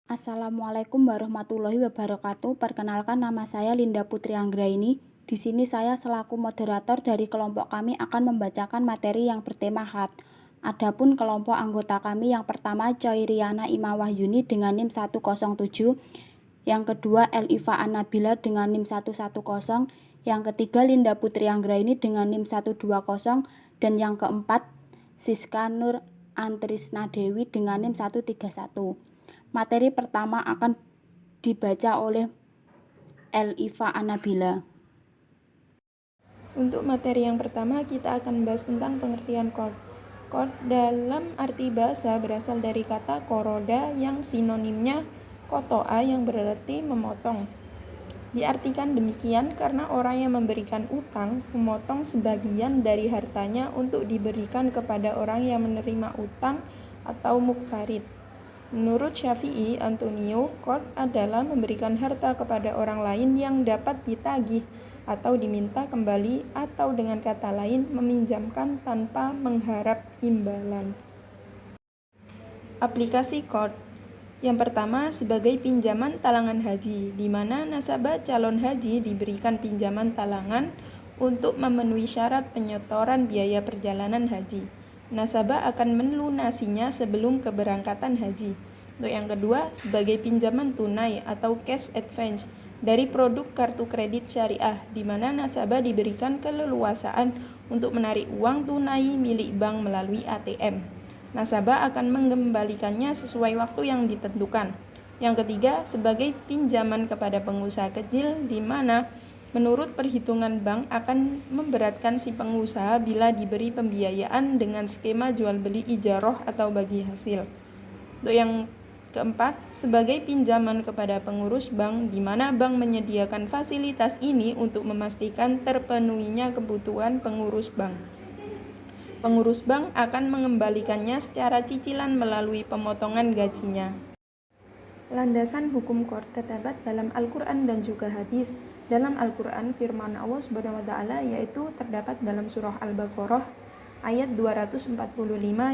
Assalamualaikum warahmatullahi wabarakatuh. Perkenalkan, nama saya Linda Putri Anggraini. Di sini saya selaku moderator dari kelompok kami akan membacakan materi yang bertema HAT. Adapun kelompok anggota kami yang pertama Coiriana Imawahyuni dengan NIM 107, yang kedua Eliva Anabila dengan NIM 110, yang ketiga Linda Putri Anggraini dengan NIM 120, dan yang keempat Siska Nur Antrisna Dewi dengan NIM 131. Materi pertama akan dibaca oleh Eliva Anabila. Untuk materi yang pertama, kita akan membahas tentang pengertian chord. Chord dalam arti bahasa berasal dari kata koroda yang sinonimnya kotoa yang berarti memotong. Diartikan demikian karena orang yang memberikan utang memotong sebagian dari hartanya untuk diberikan kepada orang yang menerima utang atau muqtarid. Menurut Syafi'i Antonio, qard adalah memberikan harta kepada orang lain yang dapat ditagih atau diminta kembali, atau dengan kata lain meminjamkan tanpa mengharap imbalan. Aplikasi qard. Yang pertama, sebagai pinjaman talangan haji, di mana nasabah calon haji diberikan pinjaman talangan untuk memenuhi syarat penyetoran biaya perjalanan haji. Nasabah akan melunasinya sebelum keberangkatan haji. Untuk yang kedua, sebagai pinjaman tunai atau cash advance dari produk kartu kredit syariah, di mana nasabah diberikan keleluasaan untuk menarik uang tunai milik bank melalui ATM. Nasabah akan mengembalikannya sesuai waktu yang ditentukan. Yang ketiga, sebagai pinjaman kepada pengusaha kecil, di mana menurut perhitungan bank akan memberatkan si pengusaha bila diberi pembiayaan dengan skema jual beli ijaroh atau bagi hasil. Untuk yang keempat, sebagai pinjaman kepada pengurus bank, di mana bank menyediakan fasilitas ini untuk memastikan terpenuhinya kebutuhan pengurus bank. Pengurus bank akan mengembalikannya secara cicilan melalui pemotongan gajinya. Landasan hukum qard terdapat dalam Al-Quran dan juga hadis. Dalam Al-Quran, firman Allah Subhanahu wa Ta'ala yaitu terdapat dalam surah Al-Baqarah ayat 245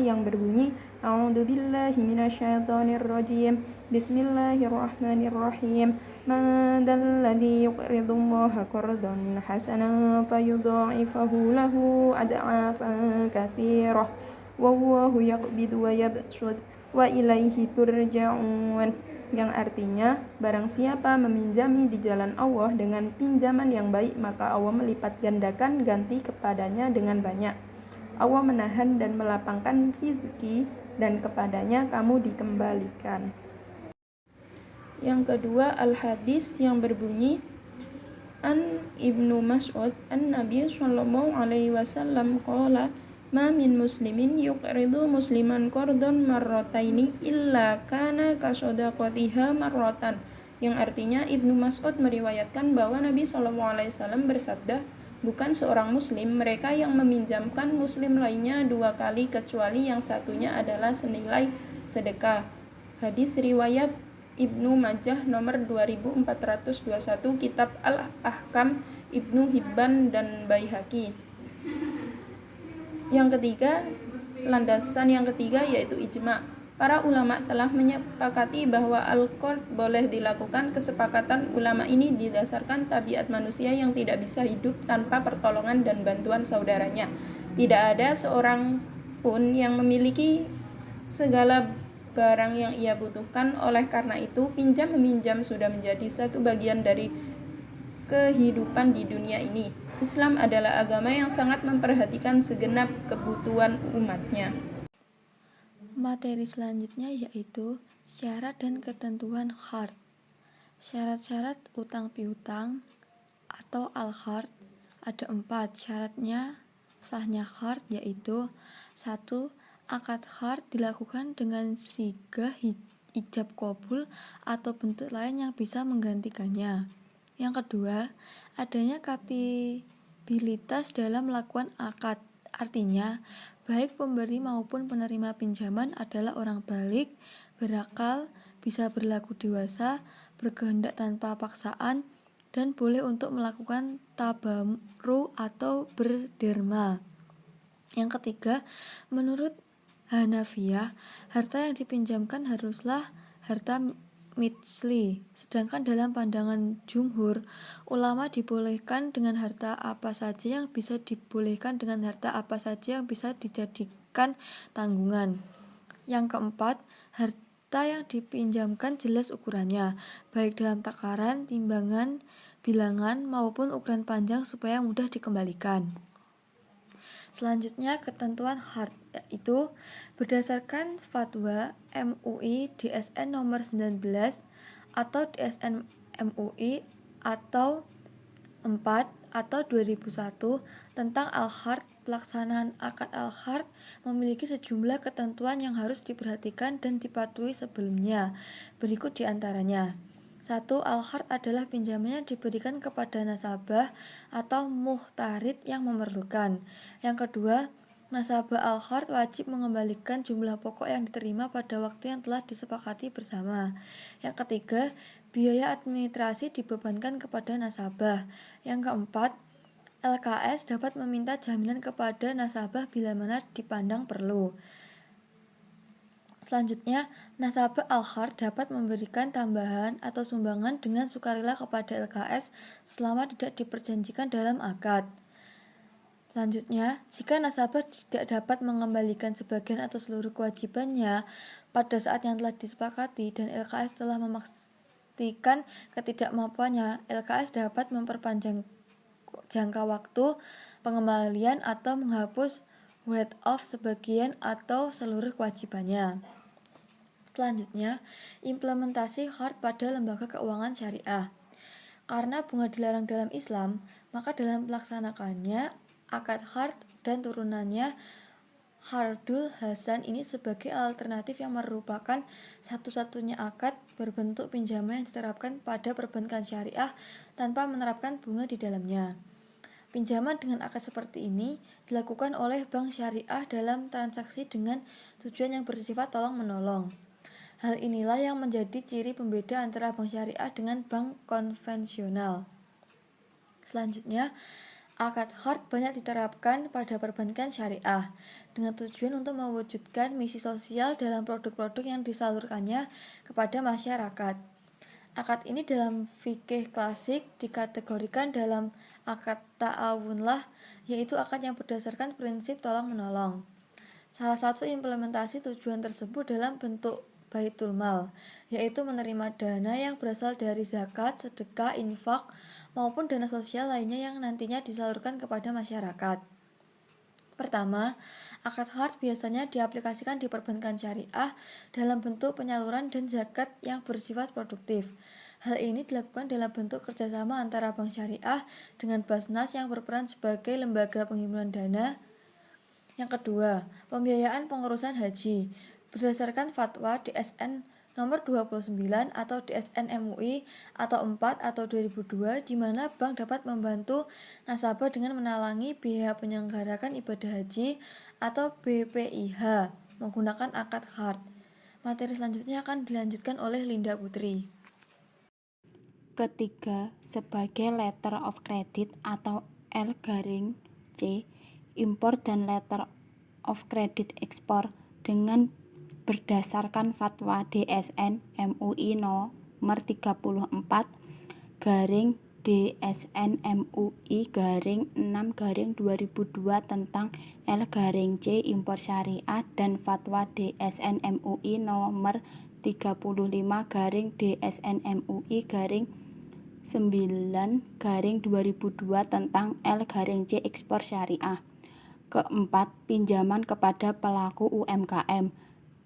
yang berbunyi, A'udzubillahi minasyaitonirrajim. Bismillahirrahmanirrahim. Man dzalladzi yuqridullaha qardan hasanan fayudha'ifahu lahu ad'afan katsirah. Wallahu yaqbidu wa yabsut wa ilaihi turja'un. Yang artinya, barang siapa meminjami di jalan Allah dengan pinjaman yang baik, maka Allah melipat gandakan ganti kepadanya dengan banyak. Allah menahan dan melapangkan rezeki, dan kepadanya kamu dikembalikan. Yang kedua, al-hadis yang berbunyi, An Ibnu Mas'ud an-Nabi sallallahu alaihi wasallam qala, ma min muslimin yuqridu musliman qardon marrataini illa kana kasodaqatiha marratan. Yang artinya, Ibnu Mas'ud meriwayatkan bahwa Nabi SAW bersabda, bukan seorang muslim mereka yang meminjamkan muslim lainnya dua kali kecuali yang satunya adalah senilai sedekah. Hadis riwayat Ibnu Majah nomor 2421, Kitab Al-Ahkam, Ibnu Hibban dan Baihaqi. Yang ketiga, landasan yang ketiga yaitu ijma. Para ulama telah menyepakati bahwa al-qard boleh dilakukan. Kesepakatan ulama ini didasarkan tabiat manusia yang tidak bisa hidup tanpa pertolongan dan bantuan saudaranya. Tidak ada seorang pun yang memiliki segala barang yang ia butuhkan. Oleh karena itu, pinjam-meminjam sudah menjadi satu bagian dari kehidupan di dunia ini. Islam adalah agama yang sangat memperhatikan segenap kebutuhan umatnya. Materi selanjutnya yaitu syarat dan ketentuan qard. Syarat-syarat utang piutang atau al-qard ada 4. Syaratnya sahnya qard yaitu 1. Akad qard dilakukan dengan sigah ijab qabul atau bentuk lain yang bisa menggantikannya. Yang kedua, adanya kapabilitas dalam melakukan akad. Artinya, baik pemberi maupun penerima pinjaman adalah orang balik, berakal, bisa berlaku dewasa, berkehendak tanpa paksaan, dan boleh untuk melakukan tabarru atau berderma. Yang ketiga, menurut Hanafiyah, harta yang dipinjamkan haruslah harta mitsli. Sedangkan dalam pandangan jumhur, ulama dibolehkan dengan harta apa saja yang bisa dibolehkan dengan harta apa saja yang bisa dijadikan tanggungan. Yang keempat, harta yang dipinjamkan jelas ukurannya, baik dalam takaran, timbangan, bilangan, maupun ukuran panjang supaya mudah dikembalikan. Selanjutnya, ketentuan hard, yaitu berdasarkan fatwa MUI DSN nomor 19 atau DSN MUI atau 4 atau 2001 tentang al-hard, pelaksanaan akad al-hard memiliki sejumlah ketentuan yang harus diperhatikan dan dipatuhi sebelumnya. Berikut diantaranya. 1. Al-hard adalah pinjaman yang diberikan kepada nasabah atau muhtarid yang memerlukan. Yang kedua, nasabah al-hard wajib mengembalikan jumlah pokok yang diterima pada waktu yang telah disepakati bersama. Yang ketiga, biaya administrasi dibebankan kepada nasabah. Yang keempat, LKS dapat meminta jaminan kepada nasabah bila mana dipandang perlu. Selanjutnya, nasabah al-hard dapat memberikan tambahan atau sumbangan dengan sukarela kepada LKS selama tidak diperjanjikan dalam akad. Selanjutnya, jika nasabah tidak dapat mengembalikan sebagian atau seluruh kewajibannya pada saat yang telah disepakati dan LKS telah memastikan ketidakmampuannya, LKS dapat memperpanjang jangka waktu pengembalian atau menghapus write off sebagian atau seluruh kewajibannya. Selanjutnya, implementasi hard pada lembaga keuangan syariah. Karena bunga dilarang dalam Islam, maka dalam melaksanakannya, akad hard dan turunannya Hardul Hasan ini sebagai alternatif yang merupakan satu-satunya akad berbentuk pinjaman yang diterapkan pada perbankan syariah tanpa menerapkan bunga di dalamnya. Pinjaman dengan akad seperti ini dilakukan oleh bank syariah dalam transaksi dengan tujuan yang bersifat tolong-menolong. Hal inilah yang menjadi ciri pembeda antara bank syariah dengan bank konvensional. Selanjutnya, akad hard banyak diterapkan pada perbankan syariah dengan tujuan untuk mewujudkan misi sosial dalam produk-produk yang disalurkannya kepada masyarakat. Akad ini dalam fikih klasik dikategorikan dalam akad ta'awunlah, yaitu akad yang berdasarkan prinsip tolong-menolong. Salah satu implementasi tujuan tersebut dalam bentuk baitul mal, yaitu menerima dana yang berasal dari zakat, sedekah, infak, maupun dana sosial lainnya yang nantinya disalurkan kepada masyarakat. Pertama, akad hard biasanya diaplikasikan di perbankan syariah dalam bentuk penyaluran dan zakat yang bersifat produktif. Hal ini dilakukan dalam bentuk kerjasama antara bank syariah dengan Basnas yang berperan sebagai lembaga penghimpunan dana. Yang kedua, pembiayaan pengurusan haji. Berdasarkan fatwa DSN nomor 29 atau DSN MUI atau 4 atau 2002, di mana bank dapat membantu nasabah dengan menalangi biaya penyelenggarakan ibadah haji atau BPIH menggunakan akad hard. Materi selanjutnya akan dilanjutkan oleh Linda Putri. Ketiga, sebagai letter of credit atau L-C, impor dan letter of credit ekspor dengan berdasarkan fatwa DSN MUI nomor 34 garing DSN MUI garing 6 garing 2002 tentang L-C impor syariah dan fatwa DSN MUI nomor 35 garing DSN MUI garing 9 garing 2002 tentang L-C ekspor syariah. Keempat, pinjaman kepada pelaku UMKM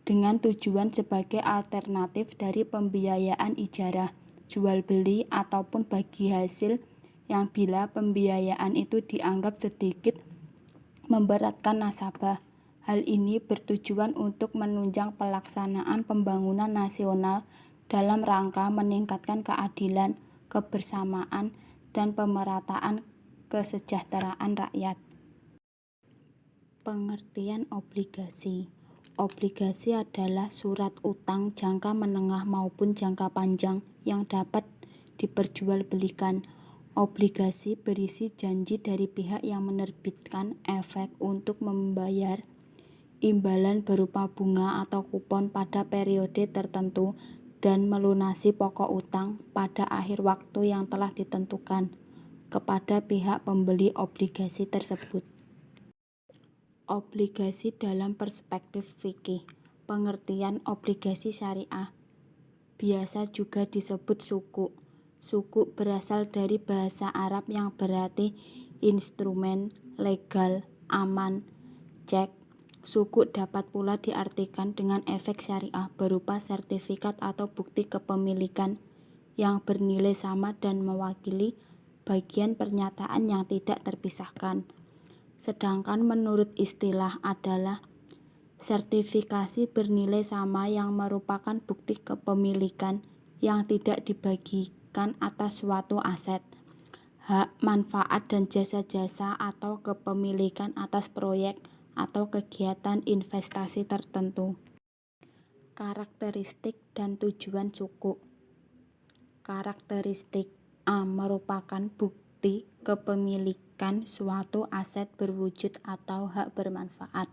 dengan tujuan sebagai alternatif dari pembiayaan ijarah, jual beli ataupun bagi hasil yang bila pembiayaan itu dianggap sedikit memberatkan nasabah. Hal ini bertujuan untuk menunjang pelaksanaan pembangunan nasional dalam rangka meningkatkan keadilan, kebersamaan, dan pemerataan kesejahteraan rakyat. Pengertian obligasi. Obligasi adalah surat utang jangka menengah maupun jangka panjang yang dapat diperjualbelikan. Obligasi berisi janji dari pihak yang menerbitkan efek untuk membayar imbalan berupa bunga atau kupon pada periode tertentu dan melunasi pokok utang pada akhir waktu yang telah ditentukan kepada pihak pembeli obligasi tersebut. Obligasi dalam perspektif fikih. Pengertian obligasi syariah biasa juga disebut suku. Suku berasal dari bahasa Arab yang berarti instrumen, legal, aman, cek. Suku dapat pula diartikan dengan efek syariah berupa sertifikat atau bukti kepemilikan yang bernilai sama dan mewakili bagian pernyataan yang tidak terpisahkan. Sedangkan menurut istilah adalah sertifikasi bernilai sama yang merupakan bukti kepemilikan yang tidak dibagikan atas suatu aset, hak, manfaat, dan jasa-jasa atau kepemilikan atas proyek atau kegiatan investasi tertentu. Karakteristik dan tujuan suku. Karakteristik A. Merupakan bukti kepemilikan suatu aset berwujud atau hak bermanfaat.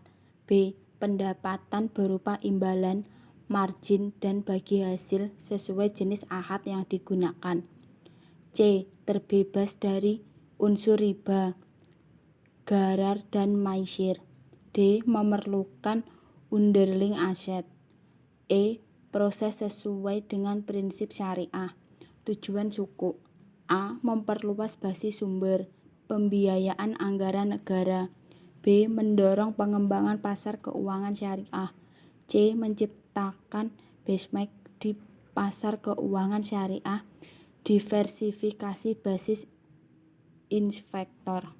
B. Pendapatan berupa imbalan, margin, dan bagi hasil sesuai jenis ahad yang digunakan. C. Terbebas dari unsur riba, gharar, dan maisir. D. Memerlukan underlying aset. E. Proses sesuai dengan prinsip syariah. Tujuan suku. A. Memperluas basis sumber pembiayaan anggaran negara. B. Mendorong pengembangan pasar keuangan syariah. C. Menciptakan benchmark di pasar keuangan syariah. Diversifikasi basis investor.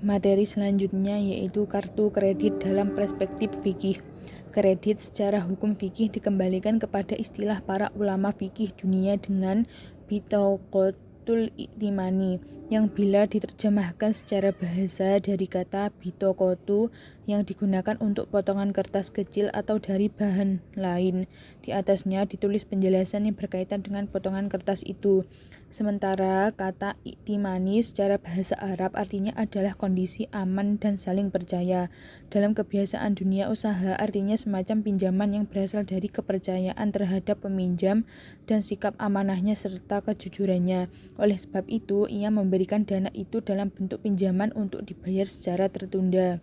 Materi selanjutnya yaitu kartu kredit dalam perspektif fikih. Kredit secara hukum fikih dikembalikan kepada istilah para ulama fikih dunia dengan bitaqatul i'timani, yang bila diterjemahkan secara bahasa dari kata bitaqatu yang digunakan untuk potongan kertas kecil atau dari bahan lain. Di atasnya ditulis penjelasan yang berkaitan dengan potongan kertas itu. Sementara kata i'timani secara bahasa Arab artinya adalah kondisi aman dan saling percaya. Dalam kebiasaan dunia usaha artinya semacam pinjaman yang berasal dari kepercayaan terhadap peminjam dan sikap amanahnya serta kejujurannya. Oleh sebab itu, ia memberikan dana itu dalam bentuk pinjaman untuk dibayar secara tertunda.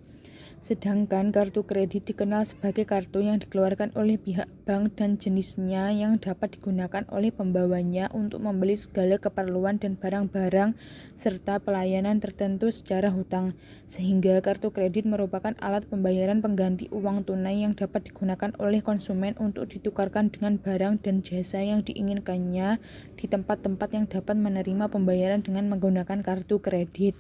Sedangkan kartu kredit dikenal sebagai kartu yang dikeluarkan oleh pihak bank dan jenisnya yang dapat digunakan oleh pembawanya untuk membeli segala keperluan dan barang-barang serta pelayanan tertentu secara hutang. Sehingga kartu kredit merupakan alat pembayaran pengganti uang tunai yang dapat digunakan oleh konsumen untuk ditukarkan dengan barang dan jasa yang diinginkannya di tempat-tempat yang dapat menerima pembayaran dengan menggunakan kartu kredit.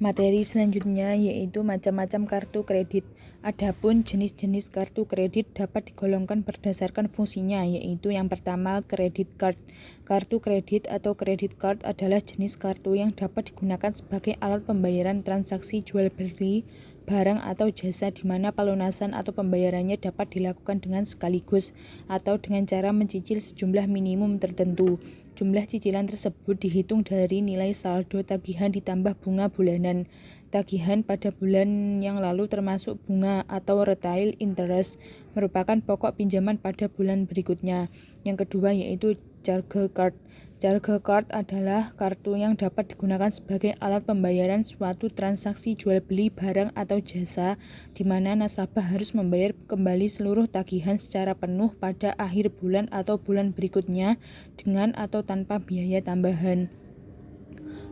Materi selanjutnya yaitu macam-macam kartu kredit. Adapun jenis-jenis kartu kredit dapat digolongkan berdasarkan fungsinya, yaitu yang pertama credit card. Kartu kredit atau credit card adalah jenis kartu yang dapat digunakan sebagai alat pembayaran transaksi jual beli barang atau jasa di mana pelunasan atau pembayarannya dapat dilakukan dengan sekaligus atau dengan cara mencicil sejumlah minimum tertentu. Jumlah cicilan tersebut dihitung dari nilai saldo tagihan ditambah bunga bulanan. Tagihan pada bulan yang lalu termasuk bunga atau retail interest merupakan pokok pinjaman pada bulan berikutnya. Yang kedua yaitu charge card. Charge card adalah kartu yang dapat digunakan sebagai alat pembayaran suatu transaksi jual beli barang atau jasa di mana nasabah harus membayar kembali seluruh tagihan secara penuh pada akhir bulan atau bulan berikutnya dengan atau tanpa biaya tambahan.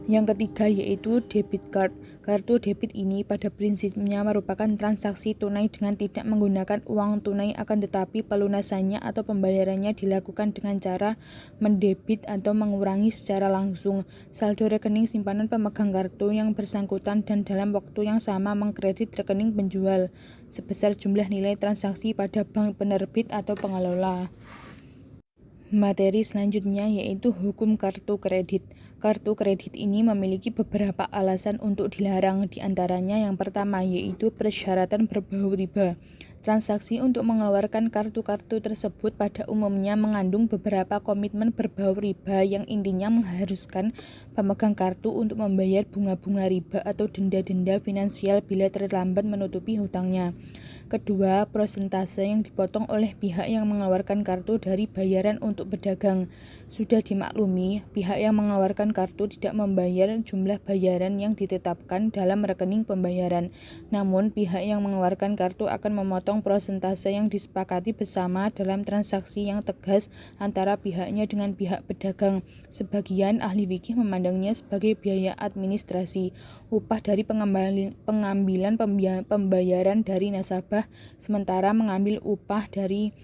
Yang ketiga yaitu debit card. Kartu debit ini pada prinsipnya merupakan transaksi tunai dengan tidak menggunakan uang tunai, akan tetapi pelunasannya atau pembayarannya dilakukan dengan cara mendebit atau mengurangi secara langsung saldo rekening simpanan pemegang kartu yang bersangkutan dan dalam waktu yang sama mengkredit rekening penjual sebesar jumlah nilai transaksi pada bank penerbit atau pengelola. Materi selanjutnya yaitu hukum kartu kredit. Kartu kredit ini memiliki beberapa alasan untuk dilarang, di antaranya yang pertama yaitu persyaratan berbau riba. Transaksi untuk mengeluarkan kartu-kartu tersebut pada umumnya mengandung beberapa komitmen berbau riba yang intinya mengharuskan pemegang kartu untuk membayar bunga-bunga riba atau denda-denda finansial bila terlambat menutupi hutangnya. Kedua, persentase yang dipotong oleh pihak yang mengeluarkan kartu dari bayaran untuk berdagang. Sudah dimaklumi, pihak yang mengeluarkan kartu tidak membayar jumlah bayaran yang ditetapkan dalam rekening pembayaran. Namun, pihak yang mengeluarkan kartu akan memotong persentase yang disepakati bersama dalam transaksi yang tegas antara pihaknya dengan pihak pedagang. Sebagian ahli fikih memandangnya sebagai biaya administrasi, upah dari pengambilan pembayaran dari nasabah, sementara mengambil upah dari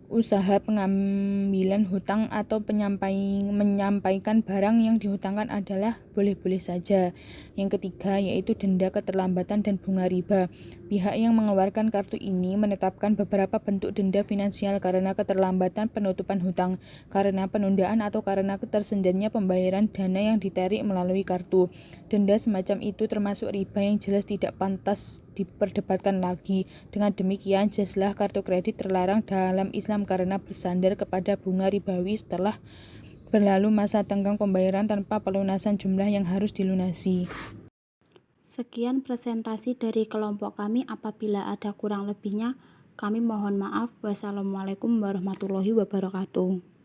usaha pengambilan hutang atau menyampaikan barang yang dihutangkan adalah boleh-boleh saja. Yang ketiga yaitu denda keterlambatan dan bunga riba. Pihak yang mengeluarkan kartu ini menetapkan beberapa bentuk denda finansial karena keterlambatan penutupan hutang, karena penundaan atau karena tersendatnya pembayaran dana yang ditarik melalui kartu. Denda semacam itu termasuk riba yang jelas tidak pantas diperdebatkan lagi. Dengan demikian, jelaslah kartu kredit terlarang dalam Islam karena bersandar kepada bunga ribawi setelah berlalu masa tenggang pembayaran tanpa pelunasan jumlah yang harus dilunasi. Sekian presentasi dari kelompok kami. Apabila ada kurang lebihnya, kami mohon maaf. Wassalamualaikum warahmatullahi wabarakatuh.